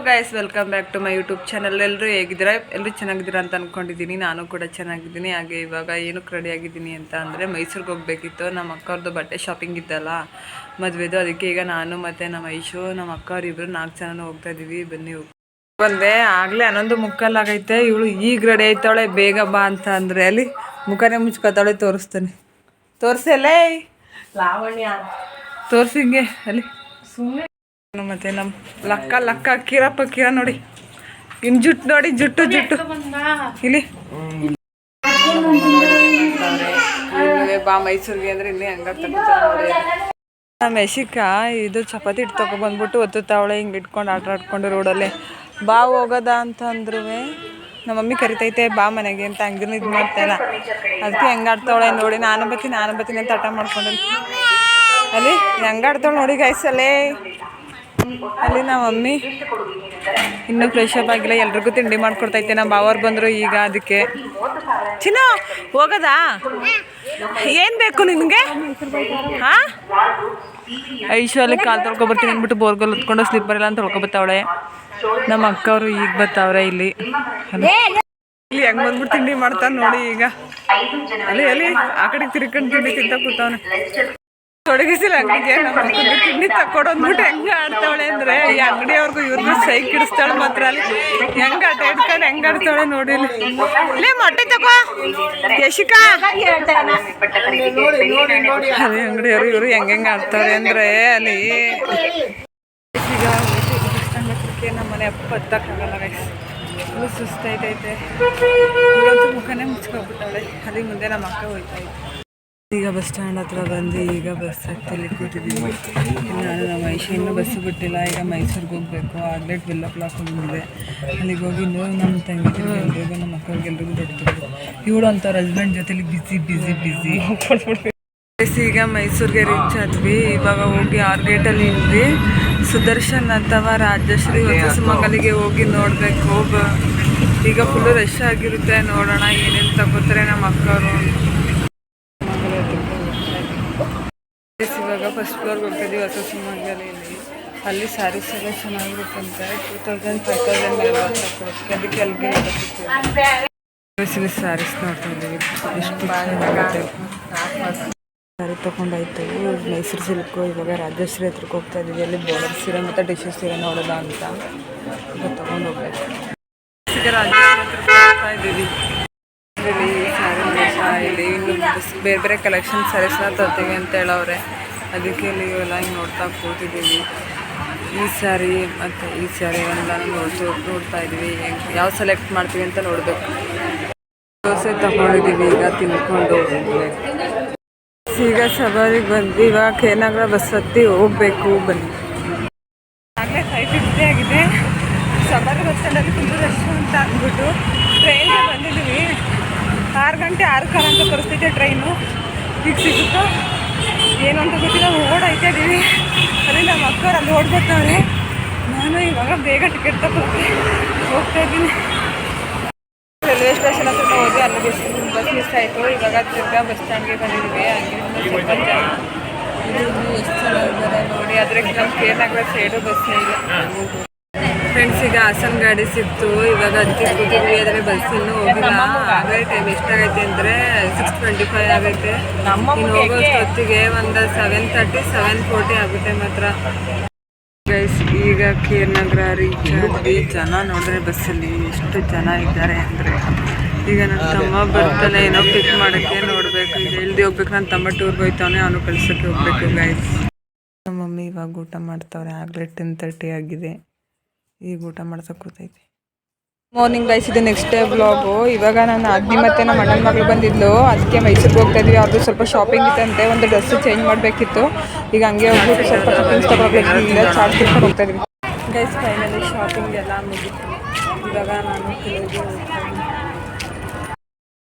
Guys, welcome back to my YouTube channel. ಎಲ್ಲರೂ ಹೇಗಿದ್ದೀರಾ? ಎಲ್ಲರೂ ಚೆನ್ನಾಗಿದ್ದೀರಾ ಅಂತ ಅಂದ್ಕೊಂಡಿದ್ದೀನಿ. ನಾನು ಕೂಡ ಚೆನ್ನಾಗಿದ್ದೀನಿ. ಹಾಗೆ ಇವಾಗ ಏನಕ್ಕೆ ರೆಡಿ ಆಗಿದ್ದೀನಿ ಅಂತ ಅಂದರೆ ಮೈಸೂರಿಗೆ ಹೋಗಬೇಕಿತ್ತು. ನಮ್ಮ ಅಕ್ಕವ್ರದ್ದು ಬಟ್ಟೆ ಶಾಪಿಂಗ್ ಇತ್ತಲ್ಲ ಮದುವೆದು, ಅದಕ್ಕೆ ಈಗ ನಾನು ಮತ್ತು ನಮ್ಮ ಐಶು ನಮ್ಮ ಅಕ್ಕವ್ರು ಇಬ್ಬರು 4 ಜನ ಹೋಗ್ತಾ ಇದ್ದೀವಿ. ಬನ್ನಿ ಬಂದೆ. ಆಗಲೇ 11:15 ಆಗೈತೆ. ಇವಳು ಈಗ ರೆಡಿ ಆಯ್ತಾಳೆ, ಬೇಗ ಬಾ ಅಂತ ಅಂದರೆ ಅಲ್ಲಿ ಮುಖನೇ ಮುಚ್ಕೋತಾಳೆ. ತೋರಿಸ್ತಾನೆ, ತೋರಿಸಲ್ಲೇ ಲಾವಣ್ಯ ತೋರಿಸಿಂಗೆ ಅಲ್ಲಿ ಸುಮ್ಮನೆ. ಮತ್ತೆ ನಮ್ಮ ಲಕ್ಕ ಕಿರ ನೋಡಿ, ಇನ್ ಜುಟ್ಟು ನೋಡಿ, ಜುಟ್ಟು ಇಲ್ಲಿ ಬಾ ಮೈಸೂರಿಗೆ ಅಂದ್ರೆ ಇಲ್ಲಿ ಹಂಗಾರೆ ತಗೋತಾರೆ ನೋಡಿ. ನಮ್ಮ ಯಶಿಕಾ ಇದು ಚಪಾತಿ ಹಿಟ್ಟು ತಗೊಬಂದ್ಬಿಟ್ಟು ಒತ್ತುತ್ತಾವಳೆ, ಹಿಂಗೆ ಇಟ್ಕೊಂಡು ಆಟ ಆಡ್ಕೊಂಡು ರೋಡಲ್ಲೇ. ಬಾ ಹೋಗೋದ ಅಂತ ಅಂದ್ರೂ ನಮ್ಮ ಮಮ್ಮಿ ಕರಿತೈತೆ ಬಾ ಮನೆಗೆ ಅಂತ, ಹಂಗೂ ಇದು ಮಾಡ್ತಾಯಿಲ್ಲ. ಅದಕ್ಕೆ ಹೆಂಗೆ ಆಡ್ತಾವಳೆ ನೋಡಿ. ನಾನು ಬರ್ತೀನಿ ಅಂತ ಆಟ ಮಾಡ್ಕೊಂಡು ಅಲ್ಲಿ ಹೆಂಗೆ ಆಡ್ತಾವಳೆ ನೋಡಿ ಗೈಸಲ್ಲೇ. ಅಲ್ಲಿ ನಮ್ಮ ಮಮ್ಮಿ ಇನ್ನೂ ಫ್ರೆಶ್ ಅಪ್ ಆಗಿಲ್ಲ, ಎಲ್ರಿಗೂ ತಿಂಡಿ ಮಾಡ್ಕೊಡ್ತೈತೆ. ನಮ್ಮ ಬಾವವ್ರು ಬಂದರು ಈಗ, ಅದಕ್ಕೆ ಚಿನ್ನ ಹೋಗೋದಾ? ಏನು ಬೇಕು ನಿನಗೆ? ಹಾಂ, ಐಶು ಅಲ್ಲಿ ಕಾಲು ತೊಳ್ಕೊಬರ್ತೀನಿ ಅಂದ್ಬಿಟ್ಟು ಬೋರ್ಗಲ್ ಹೊತ್ಕೊಂಡು ಸ್ಲಿಪ್ಪರ್ ಎಲ್ಲ ಅಂತ ತೊಳ್ಕೊಬತ್ತಾವಳೆ. ನಮ್ಮ ಅಕ್ಕವರು ಈಗ ಬರ್ತಾವ್ರೆ ಇಲ್ಲಿ ಹೆಂಗೆ ಬಂದ್ಬಿಟ್ಟು ತಿಂಡಿ ಮಾಡ್ತಾನೆ ನೋಡಿ. ಈಗ ಅಲ್ಲಿ ಆ ಕಡೆಗೆ ತಿರ್ಕೊಂಡು ತಿಂಡಿ ತಿಂತ ಕೂತವನೆ. ತೊಡಗಿಸಿಲ್ಲ ಅಂಗಡಿಗೆ. ನಮ್ಮ ಮಕ್ಕಳಿಗೆ ತಿಂಡಿ ತಕ್ಕೊಡು ಅಂದ್ಬಿಟ್ಟು ಹೆಂಗೆ ಆಡ್ತಾವಳೆ ಅಂದರೆ ಈ ಅಂಗಡಿಯವ್ರಿಗೂ ಇವ್ರಿಗೂ ಸೈಕ್ ಹಿಡಿಸ್ತಾಳೆ ಮಾತ್ರ. ಅಲ್ಲಿ ಹೆಂಗೆ ಆಟ ಇಟ್ಕೊಂಡು ಹೆಂಗೆ ಆಡ್ತಾವಳೆ ನೋಡಿ. ಇಲ್ಲಿ ಮೊಟ್ಟೆ ತಗೋ ಯಶಿಕಾ. ಅದೇ ಅಂಗಡಿಯವರು ಇವರು ಹೆಂಗೆ ಆಡ್ತಾವ್ರೆ ಅಂದರೆ ಅಲ್ಲಿ ಈಗ ನಮ್ಮ ಮನೆ ಹತ್ತಕ್ಕಾಗಲ್ಲ ಗೈಸ್, ಫುಲ್ ಸುಸ್ತಾಯ್ತೈತೆ. ಇವಳಂತೂ ಮುಖನೇ ಮುಚ್ಕೊಬಿಟ್ಟಾಳೆ. ಅಲ್ಲಿ ಮುಂದೆ ನಮ್ಮ ಅಕ್ಕ ಹೋಯ್ತಾಯಿದ್ದೆ. ಈಗ ಬಸ್ ಸ್ಟ್ಯಾಂಡ್ ಹತ್ರ ಬಂದು ಈಗ ಬಸ್ ಹತ್ತಲ್ಲಿ ಕೂತಿದ್ದೀವಿ. ನಾನು ನಮ್ಮ ಐಶು ಇನ್ನೂ ಬಸ್ಸು ಬಿಟ್ಟಿಲ್ಲ. ಈಗ ಮೈಸೂರಿಗೆ ಹೋಗಬೇಕು. ಆಗಲೇ 12 o'clock ಹೋಗಿದೆ. ಅಲ್ಲಿಗೆ ಹೋಗಿ ಇನ್ನೂ ನಮ್ಮ ತಂಗಿಗೆ ಎಲ್ರಿಗೂ ನಮ್ಮ ಅಕ್ಕವ್ರಿಗೆ ಎಲ್ರಿಗೂ ದೊಡ್ಡದು. ಇವಳು ಅಂಥವ್ರ ಹಸ್ಬೆಂಡ್ ಜೊತೆಲಿ ಬಿಸಿ ಈಗ ಮೈಸೂರಿಗೆ ರೀಚ್ ಆದ್ವಿ. ಇವಾಗ ಹೋಗಿ 6 ಗೇಟಲ್ಲಿ ಇದ್ವಿ. ಸುದರ್ಶನ್ ಅಥವಾ ರಾಜಶ್ರೀ ಹೊಸಮಂಗಲಿಗೆ ಹೋಗಿ ನೋಡಬೇಕು. ಈಗ ಫುಲ್ಲು ರಶ್ ಆಗಿರುತ್ತೆ. ನೋಡೋಣ ಏನೇನು ತಗೋತಾರೆ ನಮ್ಮ ಅಕ್ಕವರು. ಇವಾಗ ಫಸ್ಟ್ ಫ್ಲೋರ್ಗೆ ಹೋಗ್ತಿದ್ದೀವಿ ಹೊಸಮಂಗಲಿಯಲ್ಲಿ. ಅಲ್ಲಿ ಸ್ಯಾರೀಸ್ ಎಲ್ಲ ಚೆನ್ನಾಗಿರುತ್ತಂತೆ. 2000 5000 ಮೇಲೆ ಕೊಡುತ್ತೆ. ಅದಕ್ಕೆ ಅಲ್ಲಿಗೆ ಸ್ಯಾರೀಸ್ ನೋಡ್ತಾ ಇದ್ದೀವಿ. ಎಷ್ಟು ಚೆನ್ನಾಗುತ್ತೆ. ಸ್ಯಾರಿ ತೊಗೊಂಡಾಯ್ತು. ಮೈಸೂರು ಸಿಲ್ಕು. ಇವಾಗ ರಾಜಶ್ರೀ ಹತ್ರಕ್ಕೆ ಹೋಗ್ತಾ ಇದ್ದೀವಿ. ಅಲ್ಲಿ ಬಾರ್ಡರ್ ಸೀರೆ ಮತ್ತು ಟಿಶ್ಯೂ ಸೀರೆ ನೋಡೋದ ಅಂತ ತೊಗೊಂಡು ಹೋಗ್ಬೇಕು. ಈಗ ರಾಜಶ್ರೀ ಹತ್ರಕ್ಕೆ ಹೋಗ್ತಾ ಇದ್ದೀವಿ. ಇಲ್ಲಿ ಸ್ಯಾರಿ ಇಲ್ಲಿ ಇನ್ನು ಬೇರೆ ಬೇರೆ ಕಲೆಕ್ಷನ್ ಸ್ಯಾರೀಸ್ ಎಲ್ಲ ತರ್ತೀವಿ ಅಂತ ಹೇಳವ್ರೆ. ಅದಕ್ಕೆ ಇಲ್ಲಿ ಇವೆಲ್ಲ ಹಿಂಗೆ ನೋಡ್ತಾ ಕೂತಿದ್ದೀವಿ. ಈ ಸ್ಯಾರಿ ಮತ್ತು ಈ ಸ್ಯಾರಿ ಎಲ್ಲ ನೋಡ್ತಾ ಇದ್ದೀವಿ. ಯಾವ ಸೆಲೆಕ್ಟ್ ಮಾಡ್ತೀವಿ ಅಂತ ನೋಡಬೇಕು. ದೋಸೆ ತಗೊಂಡಿದ್ದೀವಿ. ಈಗ ತಿನ್ಕೊಂಡು ಹೋಗ್ಬೇಕು. ಈಗ ಸವಾರಿಗೆ ಬಂದ್ವಿ. ಇವಾಗ KNR ಬಸ್ ಹತ್ತಿ ಹೋಗಬೇಕು. ಬನ್ನಿ. ಆಗಲೇ 5:50 ಆಗಿದೆ. ಸವಾರಿ ಬಸ್ ಸ್ಟ್ಯಾಂಡಲ್ಲಿ ತುಂಬ ರಶ್ ಅಂತ ಅಂದ್ಬಿಟ್ಟು ಟ್ರೈನ್ಗೆ ಬಂದಿದ್ದೀವಿ. 6 ಗಂಟೆ 6 ಕಾಲ ಅಂತ ತೋರಿಸ್ತೈತೆ ಟ್ರೈನು. ಈಗ ಸಿಗುತ್ತೋ ಏನು ಅಂತ ಗೊತ್ತಿಲ್ಲ. ಓಡಾಯ್ತಾ ಇದ್ದೀವಿ. ಅಲ್ಲಿ ನಮ್ಮ ಅಕ್ಕವ್ರು ಅಲ್ಲಿ ಓಡ್ಬೋತಾವ್ರೆ. ನಾನು ಇವಾಗ ಬೇಗ ಟಿಕೆಟ್ ತಗೊಳ್ಳಿ ಹೋಗ್ತಾ ಇದ್ದೀನಿ. ರೈಲ್ವೆ ಸ್ಟೇಷನ್ ಹತ್ರ ಹೋಗಿ ಅಲ್ಲಿ ಬಸ್ ಮಿಸ್ ಆಯಿತು. ಇವಾಗ ತಿರ್ಗಾ ಬಸ್ ಸ್ಟ್ಯಾಂಡ್ಗೆ ಬಂದಿದ್ದೀವಿ. ಹಂಗೆ ಸ್ವಲ್ಪ ಜನ ಎಷ್ಟು ಚೆನ್ನಾಗಿದ್ದಾರೆ ನೋಡಿ. ಆದರೆ ನಮ್ಮ KNR ಸೈಡು ಬಸ್ಸೇ ಇಲ್ಲ ಫ್ರೆಂಡ್ಸ್. ಈಗ ಹಾಸನ ಗಾಡಿ ಸಿಕ್ತು. ಇವಾಗ ಹತ್ತಿ ಕೂತಿದ್ವಿ. ಆದರೆ ಬಸ್ ಇನ್ನೂ ಹೋಗಿಲ್ಲ. ಆಗಲೇ ಟೈಮ್ ಎಷ್ಟಾಗೈತೆ ಅಂದರೆ 6:25 ಆಗೈತೆ. ಇನ್ನು ಹೋಗೋಷ್ಟು ಹೊತ್ತಿಗೆ ಒಂದು 7:30 7:40 ಆಗುತ್ತೆ ಮಾತ್ರ ಗೈಸ್. ಈಗ KNR ರೀಚ್ ಆದ್ವಿ. ಜನ ನೋಡಿದ್ರೆ ಬಸ್ಸಲ್ಲಿ ಎಷ್ಟು ಜನ ಇದ್ದಾರೆ ಅಂದರೆ. ಈಗ ನನ್ನ ತಮ್ಮ ಬರ್ತಾನೆ ಏನೋ ಪಿಕ್ ಮಾಡೋಕ್ಕೆ ನೋಡಬೇಕು. ಈಗ ಇಲ್ದಿ ಹೋಗ್ಬೇಕು. ನನ್ನ ತಮ್ಮ ಟೂರ್ಗೆ ಹೋಗ್ತಾನೆ, ಅವನು ಕಳ್ಸೋಕ್ಕೆ ಹೋಗ್ಬೇಕು ಗೈಸ್. ನಮ್ಮ ಮಮ್ಮಿ ಇವಾಗ ಊಟ ಮಾಡ್ತಾವ್ರೆ. ಆಗಲೇ 10:30 ಆಗಿದೆ. ಈಗ ಊಟ ಮಾಡ್ಸೋಕೆ ಕೂತೈತಿ. ಮಾರ್ನಿಂಗ್ ಗೈಸ್, ಇದು ನೆಕ್ಸ್ಟ್ ಡೇ ಬ್ಲಾಗು. ಇವಾಗ ನಾನು ಅಜ್ಜಿ ಮತ್ತು ನಮ್ಮ ಅಣ್ಣನ ಮಗಳು ಬಂದಿದ್ಲು. ಅದಕ್ಕೆ ಮೈಸೂರಿಗೆ ಹೋಗ್ತಾ ಇದ್ವಿ. ಅವ್ರದ್ದು ಸ್ವಲ್ಪ ಶಾಪಿಂಗ್ ಇತ್ತಂತೆ. ಒಂದು ಡ್ರೆಸ್ಸು ಚೇಂಜ್ ಮಾಡಬೇಕಿತ್ತು. ಈಗ ಹಂಗೆ ಹೋಗ್ಬಿಟ್ಟು ಸ್ವಲ್ಪ ಶಾಪಿಂಗ್ಸ್ ತೊಗೊಳ್ಬೇಕಿಲ್ಲ. ಚಾರ್ಜ್ ತಿಳ್ಕೊಂಡು ಹೋಗ್ತಾ ಇದ್ವಿ ಗೈಸ್. ಫೈನಲಿ ಶಾಪಿಂಗ್ ಎಲ್ಲ ಮುಗಿತು. ಇವಾಗ ನಾನು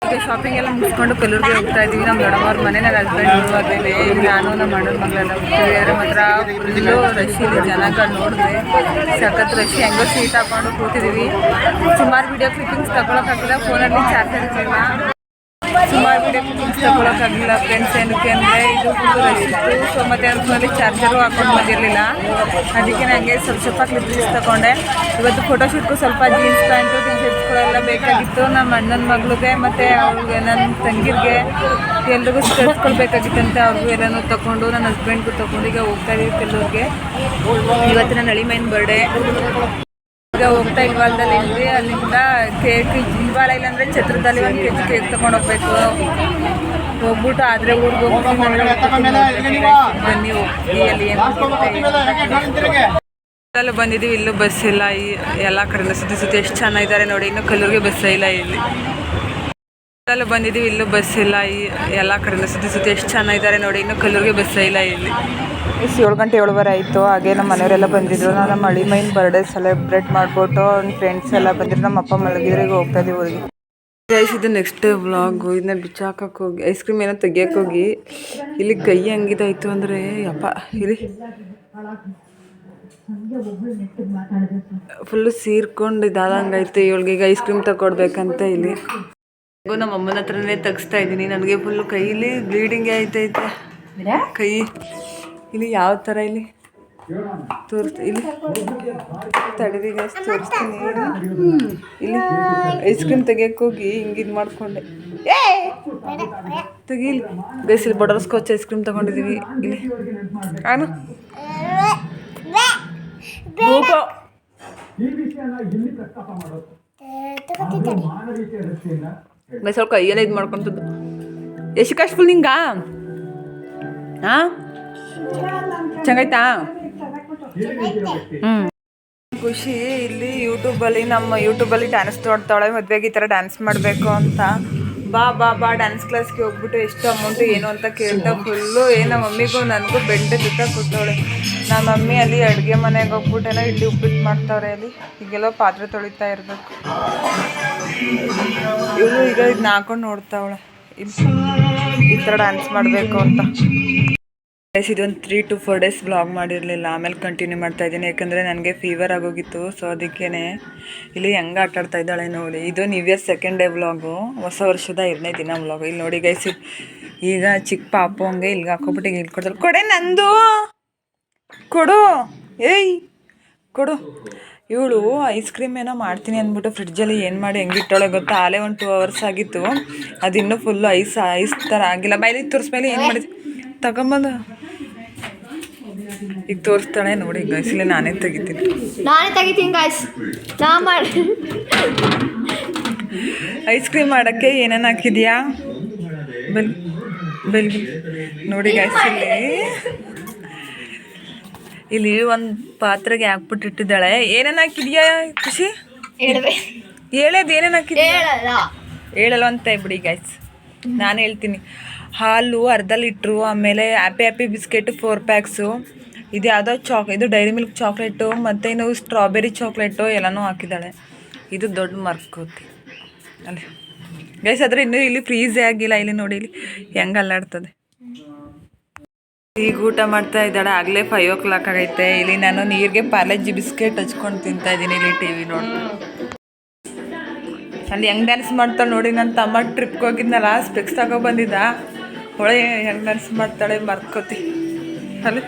ಈಗ ಶಾಪಿಂಗ್ ಎಲ್ಲ ಮುಗಿಸ್ಕೊಂಡು ಕಲ್ಲೂರಿಗೆ ಹೋಗ್ತಾ ಇದ್ದೀವಿ. ನಮ್ಮ ದೊಡ್ಡಮ್ಮವ್ರ ಮನೆ, ನನ್ನ ಹಸ್ಬೆಂಡ್ ಅದೇನೆ. ನಾನು ನಮ್ಮ ಅಣ್ಣನ ಮಗಳೆಲ್ಲ ಹೋಗ್ತಿದ್ದಾರೆ. ಮಾತ್ರ ಫುಲ್ಲು ರಶ್ ಇದೆ. ಜನಗಳು ನೋಡಿದ್ರೆ ಸಖತ್ ರಶ್. ಹೆಂಗೋ ಸೀಟ್ ಹಾಕೊಂಡು ಕೂತಿದ್ದೀವಿ. ಸುಮಾರು ವೀಡಿಯೋ ಕ್ಲಿಪ್ಪಿಂಗ್ಸ್ ತಗೊಳಕ್ಕಾಗಿಲ್ಲ. ಫೋನಲ್ಲಿ ಚಾರ್ಜರ್ ಇರಲಿಲ್ಲ. ಸುಮಾರು ವಿಡಿಯೋ ಕ್ಲಿಪ್ಪಿಂಗ್ಸ್ ತಗೊಳಕ್ಕಾಗಲಿಲ್ಲ ಫ್ರೆಂಡ್ಸ್. ಏನಕ್ಕೆ ಅಂದರೆ ಇದು ಫುಲ್ ರಶ್ ಇತ್ತು. ಸೊ ಮತ್ತು ಅದ್ರ ಫೋನಲ್ಲಿ ಚಾರ್ಜರು ಹಾಕೊಂಡು ಬಂದಿರಲಿಲ್ಲ. ಅದಕ್ಕೆ ನನಗೆ ಸ್ವಲ್ಪ ಕ್ಲಿಪ್ಪಿಂಗ್ಸ್ ತಗೊಂಡೆ. ಇವತ್ತು ಫೋಟೋಶೂಟ್ಗೂ ಸ್ವಲ್ಪ ಜೀನ್ಸ್ ಪ್ಯಾಂಟು ಟಿ ಶರ್ಟ್ಸ್ಗಳೆಲ್ಲ ಬೇಕಾಗಿತ್ತು. ನಮ್ಮ ಅಣ್ಣನ ಮಗಳಿಗೆ ಮತ್ತು ಅವ್ರಿಗೆ ನನ್ನ ತಂಗಿರಿಗೆ ಎಲ್ರಿಗೂ ಸ್ಕರ್ಟ್ಸ್ಕೊಳ್ಬೇಕಾಗಿತ್ತಂತೆ. ಅವ್ರಿಗೂ ಎಲ್ಲನೂ ತೊಗೊಂಡು ನನ್ನ ಹಸ್ಬೆಂಡ್ಗೂ ತೊಗೊಂಡು ಈಗ ಹೋಗ್ತಾ ಇದೀವಿ ಕೆಲವ್ರಿಗೆ. ಇವತ್ತು ನನ್ನ ಅಳಿಮೈನ್ ಬರ್ಡೇ. ಈಗ ಹೋಗ್ತಾ ಇಲ್ವಾಲ್ದಲ್ಲಿ ಇದ್ವಿ. ಅಲ್ಲಿಂದ ಕೇಕ್ ಇಲ್ವಾಳ ಇಲ್ಲಾಂದರೆ ಛತ್ರದಲ್ಲಿ 1 kg ಕೇಕ್ ತೊಗೊಂಡು ಹೋಗ್ಬೇಕು. ಹೋಗ್ಬಿಟ್ಟು ಆದರೆ ಊರಿಗೆ ಹೋಗ್ತೀನಿ ಬನ್ನಿ ಹೋಗ್ತೀವಿ. ಅಲ್ಲಿ ಏನು ಬಂದಿದ್ದೀವಿ. ಇಲ್ಲೂ ಬಸ್ ಇಲ್ಲ. ಎಲ್ಲ ಕಡೆಯಿಂದ ಸುತ್ತಿ ಎಷ್ಟು ಚೆನ್ನಾಗಿದ್ದಾರೆ ನೋಡಿ. ಇನ್ನೂ ಕಲ್ಲೂರಿಗೆ ಬಸ್ ಇಲ್ಲ ಇಲ್ಲಿ. ಬಂದಿದ್ದೀವಿ. ಇಲ್ಲೂ ಬಸ್ ಇಲ್ಲ. ಎಲ್ಲ ಕಡೆಯಿಂದ ಸುತ್ತಿ ಎಷ್ಟು ಚೆನ್ನಾಗಿದ್ದಾರೆ ನೋಡಿ. ಇನ್ನೂ ಕಲ್ಲೂರಿಗೆ ಬಸ್ ಇಲ್ಲ ಇಲ್ಲಿ. 7 ಗಂಟೆ 7:15 ಆಯಿತು. ಹಾಗೆ ನಮ್ಮ ಮನೆಯವರೆಲ್ಲ ಬಂದಿದ್ರು. ನಾನು ನಮ್ಮ ಅಳಿಮೈನ್ ಬರ್ಡೇ ಸೆಲೆಬ್ರೇಟ್ ಮಾಡಿಬಿಟ್ಟು ನನ್ನ ಫ್ರೆಂಡ್ಸ್ ಎಲ್ಲ ಬಂದಿದ್ರು. ನಮ್ಮ ಅಪ್ಪ ಮಲಗಿದ್ರೆ ಈಗ ಹೋಗ್ತಾ ಇದ್ದೀವಿ ಊರಿಗೆ. ಗೈಸ್ ಇದು ನೆಕ್ಸ್ಟ್ ವ್ಲಾಗು. ಇದನ್ನ ಬಿಚ್ಚಾಕಕ್ಕೆ ಹೋಗಿ ಐಸ್ ಕ್ರೀಮ್ ಏನೋ ತೆಗಿಯಕ್ಕೆ ಹೋಗಿ ಇಲ್ಲಿ ಕೈ ಹಂಗಿದಾಯ್ತು ಅಂದರೆ ಯಪ್ಪ ಇಲ್ಲಿ ಫುಲ್ಲು ಸೀರ್ಕೊಂಡು ಇದಾದಂಗಾಯ್ತು. ಇವಳಿಗೆ ಈಗ ಐಸ್ ಕ್ರೀಮ್ ತಗೊಡ್ಬೇಕಂತ ಇಲ್ಲಿ ನಮ್ಮ ಅಮ್ಮನ ಹತ್ರನೇ ತೆಗಿಸ್ತಾ ಇದ್ದೀನಿ. ನನಗೆ ಫುಲ್ಲು ಕೈಲಿ ಬ್ಲೀಡಿಂಗ್ ಆಯ್ತೈತೆ ಕೈ. ಇಲ್ಲಿ ಯಾವ ಥರ ಇಲ್ಲಿ ಇಲ್ಲಿ ತಡೆದಿ ಗೈಸ್ ತೋರಿಸ್ತೀನಿ. ಇಲ್ಲಿ ಐಸ್ ಕ್ರೀಮ್ ತೆಗಿಯಕ್ಕೆ ಹೋಗಿ ಹಿಂಗೆ ಇದು ಮಾಡಿಕೊಂಡೆ. ತೆಗೀಲಿ ಗೈಸ್. ಇಲ್ಲಿ ಬಟರ್ ಸ್ಕಾಚ್ ಐಸ್ ಕ್ರೀಮ್ ತೊಗೊಂಡಿದ್ದೀವಿ. ಇಲ್ಲಿ ಆನು ಗೈಸ್ ಸ್ವಲ್ಪ ಕೈಯೆಲ್ಲ ಇದು ಮಾಡ್ಕೊಂತದ್ದು. ಎಷ್ಟು ಕಾಸ್ಟ್ ಫುಲ್ ನಿಂಗ ಹಾಂ ಚೆನ್ನಾಯ್ತಾ? ಖುಷಿ ಇಲ್ಲಿ ಯೂಟ್ಯೂಬಲ್ಲಿ ನಮ್ಮ ಯೂಟ್ಯೂಬಲ್ಲಿ ಡ್ಯಾನ್ಸ್ ನೋಡ್ತಾಳೆ. ಮದುವೆಗೆ ಈ ಥರ ಡ್ಯಾನ್ಸ್ ಮಾಡಬೇಕು ಅಂತ. ಬಾ ಬಾ ಬಾ ಡ್ಯಾನ್ಸ್ ಕ್ಲಾಸ್ಗೆ ಹೋಗ್ಬಿಟ್ಟು ಎಷ್ಟು ಅಮೌಂಟು ಏನು ಅಂತ ಕೇಳ್ತಾ ಫುಲ್ಲು ನಮ್ಮ ಮಮ್ಮಿಗೂ ನನಗೂ ಬೆಂಡೆ ಜೊತೆ ಕೂತವಳೆ. ನಮ್ಮ ಮಮ್ಮಿ ಅಲ್ಲಿ ಅಡುಗೆ ಮನೆಗೆ ಹೋಗ್ಬಿಟ್ಟೇನೋ ಇಲ್ಲಿ ಉಪ್ಪಿಟ್ಟು ಮಾಡ್ತಾವ್ರೆ. ಅಲ್ಲಿ ಈಗೆಲ್ಲ ಪಾತ್ರೆ ತೊಳಿತಾ ಇರಬೇಕು. ಇವಳು ಈಗ ಇದನ್ನ ಹಾಕೊಂಡು ನೋಡ್ತಾವಳೆ ಇಲ್ಲಿ ಈ ಥರ ಡ್ಯಾನ್ಸ್ ಮಾಡಬೇಕು ಅಂತ. ಇದೊಂದು 3 to 4 days ಬ್ಲಾಗ್ ಮಾಡಿರಲಿಲ್ಲ. ಆಮೇಲೆ ಕಂಟಿನ್ಯೂ ಮಾಡ್ತಾಯಿದ್ದೀನಿ ಯಾಕಂದರೆ ನನಗೆ ಫೀವರ್ ಆಗೋಗಿತ್ತು. ಸೊ ಅದಕ್ಕೇ ಇಲ್ಲಿ ಹೆಂಗೆ ಆಟಾಡ್ತಾ ಇದ್ದಾಳೆ ನೋಡಿ. ಇದು new year 2nd day vlog, ಹೊಸ ವರ್ಷದ 2ನೇ ದಿನ ವ್ಲಾಗು. ಇಲ್ಲಿ ನೋಡಿ ಗೈಸ್ ಈಗ ಚಿಕ್ಕ ಪಾಪು ಹಂಗೆ ಇಲ್ಲಿಗೆ ಹಾಕೋಬಿಟ್ಟು ಹಿಂಗೆ ಇಲ್ಲಿ ಕೊಡ್ತಾರೆ. ಕೊಡೆ ನಂದು ಕೊಡು ಏಯ್ ಕೊಡು. ಇವಳು ಐಸ್ ಕ್ರೀಮ್ ಏನೋ ಮಾಡ್ತೀನಿ ಅಂದ್ಬಿಟ್ಟು ಫ್ರಿಡ್ಜಲ್ಲಿ ಏನು ಮಾಡಿ ಹೆಂಗೆ ಇಟ್ಟೋಳೆ ಗೊತ್ತಾ. ಆಲೇ ಒಂದು 2 hours ಆಗಿತ್ತು. ಅದು ಇನ್ನೂ ಫುಲ್ಲು ಐಸ್ ಥರ ಆಗಿಲ್ಲ. ಬೈಲಿ ತೋರಿಸ್ಮೇಲೆ ಏನು ಮಾಡಿದ್ವಿ ತಗೊಂಬಂದು ಈಗ ತೋರಿಸ್ತಾಳೆ ನೋಡಿ ಗೈಸ್. ಇಲ್ಲಿ ನಾನೇ ತೆಗಿತೀನಿ ಗೈಸ್. ಐಸ್ ಕ್ರೀಮ್ ಮಾಡೋಕ್ಕೆ ಏನೇನು ಹಾಕಿದ್ಯಾ ಬೆಲ್ ನೋಡಿ ಗೈಸ್. ಇಲ್ಲಿ ಒಂದು ಪಾತ್ರೆಗೆ ಹಾಕ್ಬಿಟ್ಟು ಇಟ್ಟಿದ್ದಾಳೆ. ಏನೇನು ಹಾಕಿದ್ಯಾ ಖುಷಿ? ಹೇಳೋದು ಏನೇನು ಹಾಕಿದ್ಯಾ? ಹೇಳಲ್ಲ ಅಂತ ಬಿಡಿ ಗೈಸ್, ನಾನು ಹೇಳ್ತೀನಿ. ಹಾಲು 1/2 ಲೀಟ್ರು, ಆಮೇಲೆ ಹ್ಯಾಪಿ ಬಿಸ್ಕೆಟು 4 ಪ್ಯಾಕ್ಸು, ಇದು ಯಾವುದೋ ಇದು ಡೈರಿ ಮಿಲ್ಕ್ ಚಾಕ್ಲೇಟು, ಮತ್ತು ಇನ್ನು ಸ್ಟ್ರಾಬೆರಿ ಚಾಕ್ಲೇಟು ಎಲ್ಲನೂ ಹಾಕಿದ್ದಾಳೆ. ಇದು ದೊಡ್ಡ ಮರ್ಕೋತಿ ಅಲ್ಲಿ ಗೈಸ್. ಆದರೆ ಇನ್ನೂ ಇಲ್ಲಿ ಫ್ರೀಝೇ ಆಗಿಲ್ಲ. ಇಲ್ಲಿ ನೋಡಿ ಇಲ್ಲಿ ಹೆಂಗೆ ಅಲ್ಲಾಡ್ತದೆ. ಈಗ ಊಟ ಮಾಡ್ತಾ ಇದ್ದಾಳೆ. ಆಗಲೇ 5 o'clock ಆಗೈತೆ. ಇಲ್ಲಿ ನಾನು ನೀರಿಗೆ ಪಾರ್ಲೆಜಿ ಬಿಸ್ಕೆಟ್ ಹಚ್ಕೊಂಡು ತಿಂತಾ ಇದ್ದೀನಿ. ಇಲ್ಲಿ TV ನೋಡ್ತಾ ಅಲ್ಲಿ ಹೆಂಗೆ ಡ್ಯಾನ್ಸ್ ಮಾಡ್ತಾಳೆ ನೋಡಿ. ನನ್ನ ತಮ್ಮ ಟ್ರಿಪ್ಗೆ ಹೋಗಿದ್ನಲ್ಲ, ಸ್ಪೆಕ್ಸ್ ತಗೊಬಂದಿದ್ದ. ಹೊಳೆ ಹೆಂಗೆ ಡ್ಯಾನ್ಸ್ ಮಾಡ್ತಾಳೆ ಮರ್ಕೋತಿ ಅಲ್ಲಿ.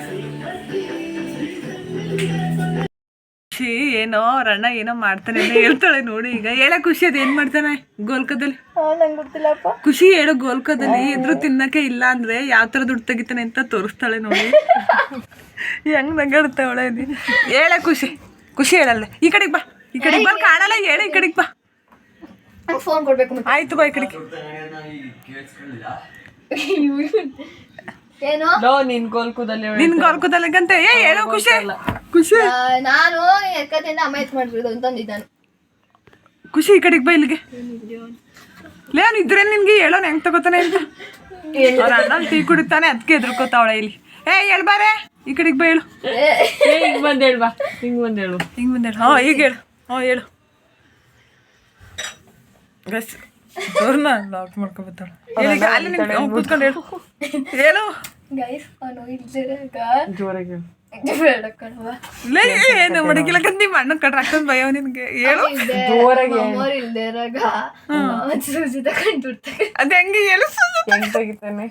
ಖುಷಿ ಏನೋ ರಣ್ಣ ಏನೋ ಮಾಡ್ತಾನೆ ಹೇಳ್ತಾಳೆ ನೋಡಿ. ಈಗ ಹೇಳ ಖುಷಿ ಅದು ಏನು ಮಾಡ್ತಾನೆ ಗೋಲ್ಕದಲ್ಲಿ? ಖುಷಿ ಹೇಳು ಗೋಲ್ಕದಲ್ಲಿ ಇದ್ರು ತಿನ್ನಕ್ಕೆ ಇಲ್ಲ ಅಂದರೆ ಯಾವ ಥರ ದುಡ್ಡು ತೆಗಿತಾನೆ ಅಂತ ತೋರಿಸ್ತಾಳೆ ನೋಡಿ. ಹೆಂಗೆ ನಗಾಡ್ತಾ ಅವಳೆ. ಹೇಳ ಖುಷಿ ಹೇಳಲ್ಲ. ಈ ಕಡೆಗೆ ಬಾ, ಈ ಕಡೆಗೆ ಬಾ, ಕಾಣಲ್ಲ. ಹೇಳ ಈ ಕಡೆಗೆ ಬಾ. ಫೋನ್ ಕೊಡ್ಬೇಕು. ಆಯ್ತು ಬಾ ಈ ಕಡೆಗೆ. ನಿನ್ ಗೋಲ್ಕದಲ್ಲಿ ಅಂತ ಹೇಳೋ ಖುಷಿ. ನಾನು ಎಕ್ಕದಿಂದ ಅಮ್ಮ ಎತ್ ಮಾಡ್ಬಿಡು ಅಂತಂದಿದ್ದಾನೆ. ಖುಷಿ ಈ ಕಡೆಗೆ ಬಾ ಇಲ್ಲಿಗೆ. ಲೇನ್ ಇದ್ರೆ ನಿನ್ಗೆ ಹೇಳೋನ್ ಹೆಂಗ್ ತಗೋತಾನೆ ಅಂತ. ಅವ್ರ ಅಣ್ಣ ಟೀ ಕುಡಿತಾನೆ, ಅದಕ್ಕೆ ಎದ್ರುಕೋತಾವಳೆ ಇಲ್ಲಿ. ಹೇಳ್ಬಾರೆ ಈ ಕಡೆಗೆ ಬಾ, ಹೇಳು. ಹಿಂಗ್ ಬಂದ್ ಹೇಳ್ಬಾ, ಹಿಂಗ್ ಬಂದ್ ಹೇಳು. ಹಾಂ ಈಗ ಹೇಳು. ಹೇಳು ಗಸ್. ಅವ್ರನ್ನ ಲಾಕ್ ಮಾಡ್ಕೊಬತ್ತಾಳೆ. ಅಲ್ಲಿ ಕೂತ್ಕೊಂಡು ಹೇಳು. ಗೈಸ್ ಅವನು ಇಲ್ದಿರಾಗ ಜೋರಾಗಿ ಬೇಡ ಕಣವ. ಏನು ಮಡಗಿಲಕ್ಕ ನಿಮ್ಮ ಅಣ್ಣ ಕಟ್ರ ಅಕ್ಕನ ಭಯ ನಿನ್ಗೆ ಹೇಳು ನಮ್ಮವ್ರು ಇಲ್ದೇ ಇರಾಗ ಸೂಜಿ ತಗೊಂಡು ಬಿಡ್ತಾರೆ. ಅದು ಹೆಂಗೆ ಹೇಳು ಹೆಂಗ್ ತೆಗಿತಾನೆ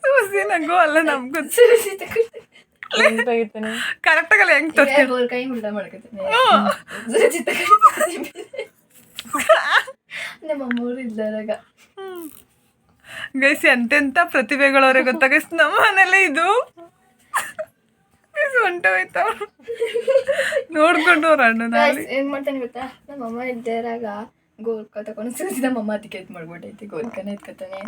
ಸೂಸಿ ನಂಗೂ ಅಲ್ಲ ನಮ್ಗೂ ಸೂಜಿ ತಗೊಂಡು ಹೆಂಗ್ ತೆಗಿತಾನೆ ಕರೆಕ್ಟ್ ಆಗಲ್ಲ ಹೆಂಗ್ ತೋರ್ತೀನಿ ಬೋರ್ ಕೈ ಹುಳ್ಳ ಮಾಡ್ಕೊತೀನಿ. ಸೂಜಿ ತಗೊಂಡು ನಮ್ಮಮ್ಮವ್ರು ಇಲ್ದೇ ಇರಾಗ ಗೈಸಿ ಎಂತೆಂಥ ಪ್ರತಿಭೆಗಳವ್ರೆ ಗೊತ್ತಾ ಗೈಸ್ ನಮ್ಮ ಮನೇಲೆ ಇದು ಹೊಂಟೋಯ್ತಾವ ನೋಡ್ಕೊಂಡು ಅವ್ರ ಅಣ್ಣನ ಏನ್ ಮಾಡ್ತಾನೆ ಗೊತ್ತಾ, ನಮ್ಮಮ್ಮ ಇಲ್ದೇ ಇರಾಗ ಗೋಲ್ಕ ತಗೊಂಡು ಸೂಜಿ ನಮ್ಮಮ್ಮ ಅದಕ್ಕೆ ಎತ್ ಮಾಡ್ಬಿಟ್ಟೈತಿ. ಗೋಲ್ಕನ ಎತ್ಕೊತಾನೆ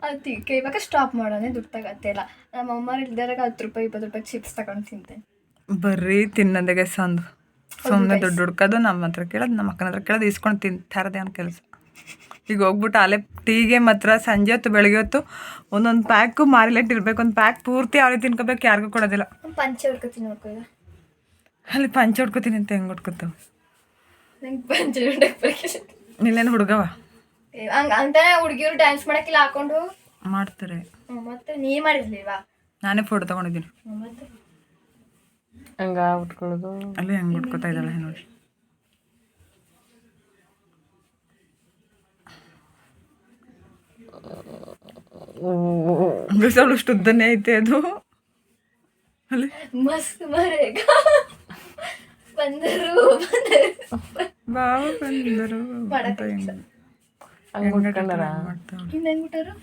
ಅದಕ್ಕೆ ಇವಾಗ ಸ್ಟಾಪ್ ಮಾಡೋಣ, ದುಡ್ಡು ತಗತ್ತಿಲ್ಲ. ನಮ್ಮಮ್ಮ ಇಲ್ದೇ ಇರಾಗ 10 ರೂಪಾಯಿ 20 ರೂಪಾಯಿ ಚಿಪ್ಸ್ ತಗೊಂಡು ತಿಂತೇನೆ. ಬರ್ರಿ ತಿನ್ನೋದೇ ಗೈಸ್ ಒಂದು ಸುಮ್ಮನೆ ದುಡ್ಡು ಹುಡ್ಕೋದು ನಮ್ಮ ಹತ್ರ ಕೇಳೋದು ನಮ್ಮ ಅಕ್ಕನ ಹತ್ರ ಕೇಳೋದು ಇಸ್ಕೊಂಡು ತಿಂತಾರದೆ ಅವ್ನ ಕೆಲಸ. ಈಗ ಹೋಗ್ಬಿಟ್ಟು ಅಲ್ಲೇ ಟೀಗೆ ಮಾತ್ರ ಸಂಜೆ ಹೊತ್ತು ಬೆಳಗ್ಗೆ ಹೊತ್ತು ಒಂದೊಂದು ಪ್ಯಾಕು ಮಾರಿಲೆಟ್ ಇರ್ಬೇಕು. ಒಂದು ಪ್ಯಾಕ್ ಪೂರ್ತಿ ಅವ್ರಿಗೆ ತಿನ್ಕೋಬೇಕು, ಯಾರಿಗೂ ಕೊಡೋದಿಲ್ಲ. ಪಂಚೆ ಹೊಡ್ಕೊತೀನಿ ನೋಡ್ಕೊ. ಅಲ್ಲಿ ಪಂಚೆ ಹೊಡ್ಕೊತೀನಿ ಅಂತ ಹೆಂಗೆ ಹೊಡ್ಕೊತಾವ? ನಂಗೆ ಪಂಚೆ ಹೊಡ್ಕೊಬೇಕು. ನಿಲ್ಲೇನು ಹುಡುಗವ ಹಂಗ ಅಂತಾನೆ ಹುಡುಗಿಯರು ಡ್ಯಾನ್ಸ್ ಮಾಡಕ್ಕಿಲ್ಲ ಹಾಕೊಂಡು ಮಾಡ್ತಾರೆ. ಮತ್ತೆ ನೀ ಮಾಡಿರ್ಲಿಲ್ವಾ? ನಾನೇ ಫೋಟೋ ತಗೊಂಡಿದ್ದೀನಿ. ಮತ್ತೆ ಹಂಗ ಉಟ್ಕೊಳ್ಳೋದು ಅಲ್ಲಿ ಹೆಂಗೆ ಹುಡ್ಕೋತಾ ಇದ್ದಾಳೆ ನೋಡಿ. ಬಿಸಲು ಅಷ್ಟು ಉದ್ದನೇ ಐತೆ ಅದು. ಅಲ್ಲಿ ಮಸ್ತ್ ಮರೇಗ ಬಂದರು ಬಾವ ಬಂದರು ಹಂಗ ಉಟ್ಕೊಂಡಾರ ಮಾಡ್ತಾವ. ಹಿಂದೆ ಹೆಂಗ್ಬಿಟ್ಟಾರು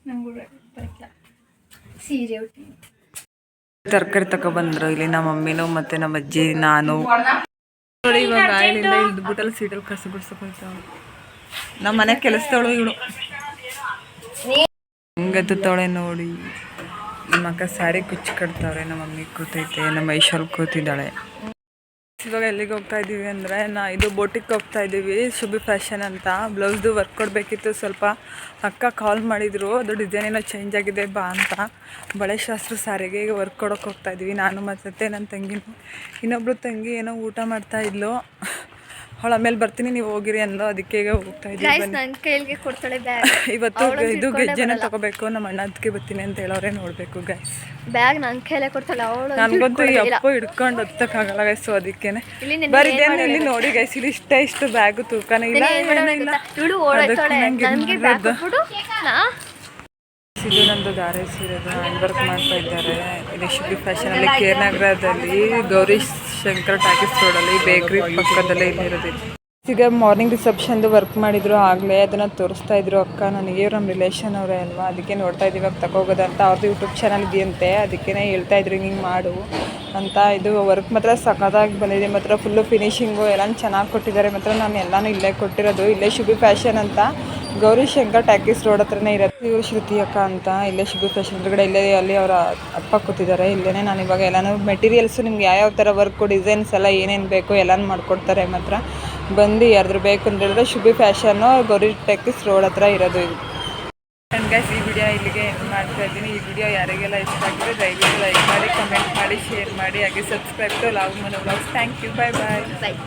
ನಂಗೆ ಬರಕಿಲ್ಲ. ಸೀರೆ ಉಟ್ಟಿ ತರಕಾರಿ ತಗೊಬಂದ್ರು ಇಲ್ಲಿ ನಮ್ಮ ಮಮ್ಮಿನೂ ಮತ್ತೆ ನಮ್ಮ ಅಜ್ಜಿ ನಾನು ನೋಡಿ. ಇವಾಗ ಆಯಿಲಿಂದ ಇಳ್ದ್ಬಿಟ್ಟಲ್ಲಿ ಸೀಟಲ್ಲಿ ಕಸ ಗುಡ್ಸಕ್ ಹೋಯ್ತಾವ. ನಮ್ಮ ಮನೆ ಕೆಲಸದವಳು ಇವಳು ಹೆಂಗತ್ತವಳೆ ನೋಡಿ. ನಮ್ಮ ಅಕ್ಕ ಸ್ಯಾರಿ ಕುಚ್ಚಿ ಕಟ್ತಾವ್ರೆ, ನಮ್ಮ ಮಮ್ಮಿ ಕೂತೈತೆ, ನಮ್ಮ ಐಶಲ್ ಕೂತಿದ್ದಾಳೆ. ಇವಾಗ ಎಲ್ಲಿಗೆ ಹೋಗ್ತಾ ಇದ್ದೀವಿ ಅಂದರೆ ಇದು ಬೋಟಿಗೆ ಹೋಗ್ತಾ ಇದ್ದೀವಿ, ಶುಭಿ ಫ್ಯಾಷನ್ ಅಂತ. ಬ್ಲೌಸ್ದು ವರ್ಕ್ ಕೊಡಬೇಕಿತ್ತು ಸ್ವಲ್ಪ. ಅಕ್ಕ ಕಾಲ್ ಮಾಡಿದರು, ಅದು ಡಿಸೈನ್ ಏನೋ ಚೇಂಜ್ ಆಗಿದೆ ಬಾ ಅಂತ. ಬಳೆ ಶಾಸ್ತ್ರ ಸ್ಯಾರಿಗೆ ಈಗ ವರ್ಕ್ ಕೊಡೋಕೆ ಹೋಗ್ತಾ ಇದ್ದೀವಿ ನಾನು ಮತ್ತು ನನ್ನ ತಂಗಿನೂ. ಇನ್ನೊಬ್ಳು ತಂಗಿ ಏನೋ ಊಟ ಮಾಡ್ತಾ ಇದ್ಲು, ಅವಳು ಆಮೇಲೆ ಬರ್ತೀನಿ ನೀವು ಹೋಗಿರಿ ಅಂದ್ಲು, ಅದಕ್ಕೆ ಈಗ ಹೋಗ್ತಾ ಇದ್ದೀವಿ. ನನ್ನ ಕೈಗೆ ಕೊಡ್ತಾಳೆ ಬ್ಯಾಗ್. ಇವತ್ತು ಇದು ಗೆಜ್ಜೆನ ತಗೋಬೇಕು, ನಮ್ಮ ಅಣ್ಣ ಅದಕ್ಕೆ ಬರ್ತೀನಿ ಅಂತ ಹೇಳೋರೆ, ನೋಡಬೇಕು ಗೈಸ್. ಬ್ಯಾಗ್ ನನ್ನ ಕೈಲೇ ಕೊಡ್ತಾಳೆ ಅವಳು. ನನ್ಗಂತೂ ಈ ಅಪ್ಪ ಹಿಡ್ಕೊಂಡು ಹತ್ತಕ್ಕಾಗಲ್ಲ ಗೈಸು, ಅದಕ್ಕೇನೆ ಬರೀದೇನು ಇಲ್ಲಿ ನೋಡಿ ಗೈಸ್. ಇಲ್ಲಿ ಇಷ್ಟು ಬ್ಯಾಗು ತೂಕನೇ ಇಲ್ಲ, ಏನಿಲ್ಲ. ಇವಳು ಓಡಾಡ್ತಾಳೆ ನನಗೆ ಬ್ಯಾಗ್ ಕೊಟ್ಬಿಡು. ಇದು ನಂದು ದಾರೆ ಸೀರೆದು ಹ್ಯಾಂಡ್ ವರ್ಕ್ ಮಾಡ್ತಾ ಇದ್ದಾರೆ. ಇಲ್ಲಿ ಶುಭಿ ಫ್ಯಾಷನಲ್ಲಿ ಕೇರ್ನಗರದಲ್ಲಿ ಗೌರಿ ಶಂಕರ್ ಟಾಕೀಸ್ ರೋಡಲ್ಲಿ ಬೇಕ್ರಿ ಪಕ್ಕದಲ್ಲೇ ಇಲ್ಲಿರೋದಿಲ್ಲ. ಈಗ ಮಾರ್ನಿಂಗ್ ರಿಸೆಪ್ಷನ್ದು ವರ್ಕ್ ಮಾಡಿದ್ರು ಆಗಲೇ, ಅದನ್ನು ತೋರಿಸ್ತಾ ಇದ್ರು ಅಕ್ಕ ನನಗೆ. ಇವ್ರು ನಮ್ಮ ರಿಲೇಷನ್ ಅವರೇ ಅಲ್ವಾ, ಅದಕ್ಕೆ ನೋಡ್ತಾ ಇದ್ದೀವಿ ಇವಾಗ ತಗೋಗೋದಂತ. ಅವ್ರದ್ದು ಯೂಟ್ಯೂಬ್ ಚಾನಲ್ ಇದೆಯಂತೆ, ಅದಕ್ಕೇ ಹೇಳ್ತಾ ಇದ್ರು ಹಿಂಗೆ ಮಾಡು ಅಂತ. ಇದು ವರ್ಕ್ ಮಾತ್ರ ಸಖತ್ತಾಗಿ ಬಂದಿದೆ, ಮಾತ್ರ ಫುಲ್ಲು ಫಿನಿಶಿಂಗು ಎಲ್ಲ ಚೆನ್ನಾಗಿ ಕೊಟ್ಟಿದ್ದಾರೆ. ಮಾತ್ರ ನಾನು ಎಲ್ಲನೂ ಇಲ್ಲೇ ಕೊಟ್ಟಿರೋದು, ಇಲ್ಲೇ ಶುಭಿ ಫ್ಯಾಷನ್ ಅಂತ ಗೌರಿ ಶಂಕರ್ ಟಾಕೀಸ್ ರೋಡ್ ಹತ್ರನೇ ಇರುತ್ತೆ. ಇವರು ಶ್ರುತಿ ಅಕ್ಕ ಅಂತ, ಇಲ್ಲೇ ಶುಭಿ ಫ್ಯಾಷನ್ ಹೊರಗಡೆ ಇಲ್ಲೇ ಅಲ್ಲಿ ಅವರ ಅಪ್ಪ ಕೂತಿದ್ದಾರೆ. ಇಲ್ಲೇ ನಾನು ಇವಾಗ ಎಲ್ಲನೂ ಮೆಟೀರಿಯಲ್ಸು ನಿಮ್ಗೆ ಯಾವ್ಯಾವ ಥರ ವರ್ಕು ಡಿಸೈನ್ಸ್ ಎಲ್ಲ ಏನೇನು ಬೇಕು ಎಲ್ಲನೂ ಮಾಡಿಕೊಡ್ತಾರೆ. ಮಾತ್ರ ಬಂದು ಯಾರಾದ್ರೂ ಬೇಕು ಅಂತ ಹೇಳಿದ್ರೆ ಶುಭಿ ಫ್ಯಾಷನ್ನು ಗೌರಿ ಟಾಕೀಸ್ ರೋಡ್ ಹತ್ರ ಇರೋದು ಇದು. ಆ್ಯಂಡ್ ಗೈಸ್ ಈ ವಿಡಿಯೋ ಇಲ್ಲಿಗೆ ಮಾಡ್ತಾ ಇದ್ದೀನಿ. ಈ ವಿಡಿಯೋ ಯಾರಿಗೆಲ್ಲ ಇಷ್ಟ ಆಗಿದ್ರೆ ದಯವಿಟ್ಟು ಲೈಕ್ ಮಾಡಿ, ಕಮೆಂಟ್ ಮಾಡಿ, ಶೇರ್ ಮಾಡಿ, ಹಾಗೆ ಸಬ್ಸ್ಕ್ರೈಬ್ ಟು ಲಾವ್ ಮನೋ vlogs. Thank you, bye bye.